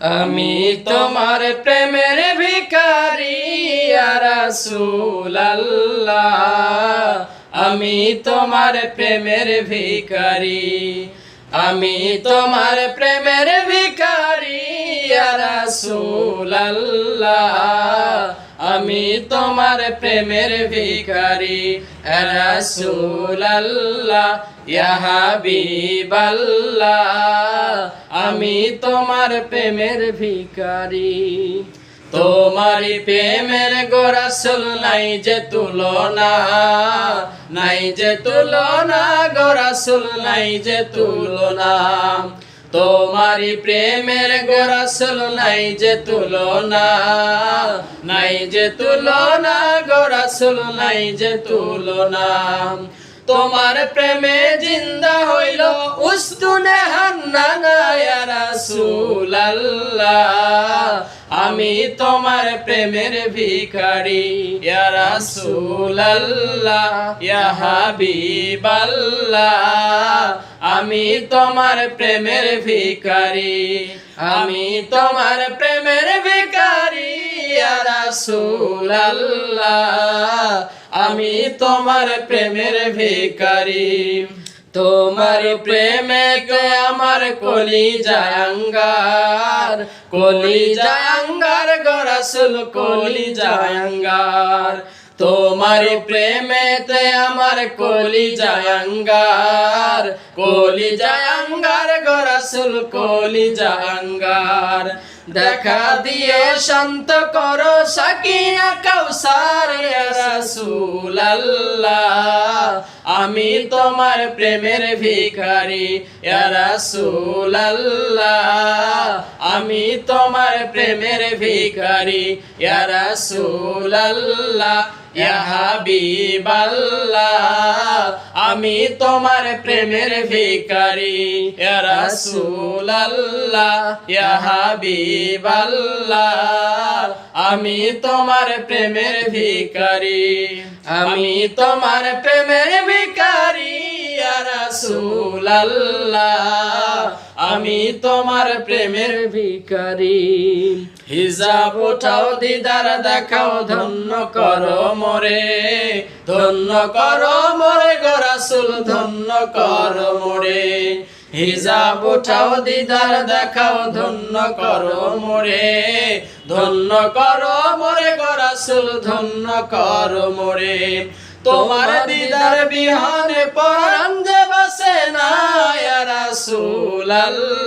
আমি তোমার প্রেমের ভিখারি ইয়া রাসূলুল্লাহ, আমি তোমার প্রেমের ভিখারি, আমি তোমার প্রেমের ভিখারি ইয়া রাসূলুল্লাহ, আমি তোমার প্রেমের ভিখারি ইয়া রাসূলুল্লাহ, ইয়া হাবিবাল্লাহ, আমি তোমার প্রেমের ভিখারি। তোমারি প্রেমের গো রাসূল নাই যে তুলনা, নাই যে তুলনা গো রাসূল নাই যে তুলনা। তোমারি প্রেমের গো রাসূল নাই যে তুলনা, নাই যে তুলনা গো রাসূল নাই যে তুলনা। তোমার প্রেমে জিন্দা হইল উস্তুনে হান্নানা ইয়া রাসূলুল্লাহ, আমি তোমার প্রেমের ভিখারি ইয়া রাসূলুল্লাহ, ইয়া হাবিবাল্লাহ, আমি তোমার প্রেমের ভিখারি, আমি তোমার প্রেমের ভিখারি ইয়া রাসূলুল্লাহ, আমি তোমার প্রেমের ভিখারি। তোমার প্রেমেতে আমার কলিজায় আঙ্গার, কলিজায় আঙ্গার গো রাসূল কলিজায় আঙ্গার। তোমার প্রেমেতে আমার কলিজায় আঙ্গার, কলিজায় আঙ্গার গো রাসূল কলিজায় আঙ্গার। দেখা দিয়ে শান্ত করো সাকিনা কাউসার ইয়া রাসূলুল্লাহ, আমি তোমার প্রেমের ভিখারি ইয়া রাসূলুল্লাহ, আমি তোমার প্রেমের ভিখারি ইয়া রাসূলুল্লাহ, ইয়া হাবিবাল্লাহ, আমি তোমার প্রেমের ভিখারি ইয়া রাসূলুল্লাহ, ইয়া হাবিবাল্লাহ, আমি তোমার প্রেমের ভিখারি, আমি তোমার প্রেমের ভিখারি ইয়া রাসূলুল্লাহ, আমি তোমার প্রেমের ভিখারি। হিজাব উঠাও দিদার দেখাও ধন্য করো মোরে, ধন্য করো মোরে গো রাসূল ধন্য করো মোরে। হিজাব উঠাও দিদার দেখাও ধন্য করো মোরে, ধন্য করো মোরে গো রাসূল ধন্য করো মোরে। তোমার দিদার বিহানে পরাণ যে বাসে না ইয়া রাসূলুল্লাহ।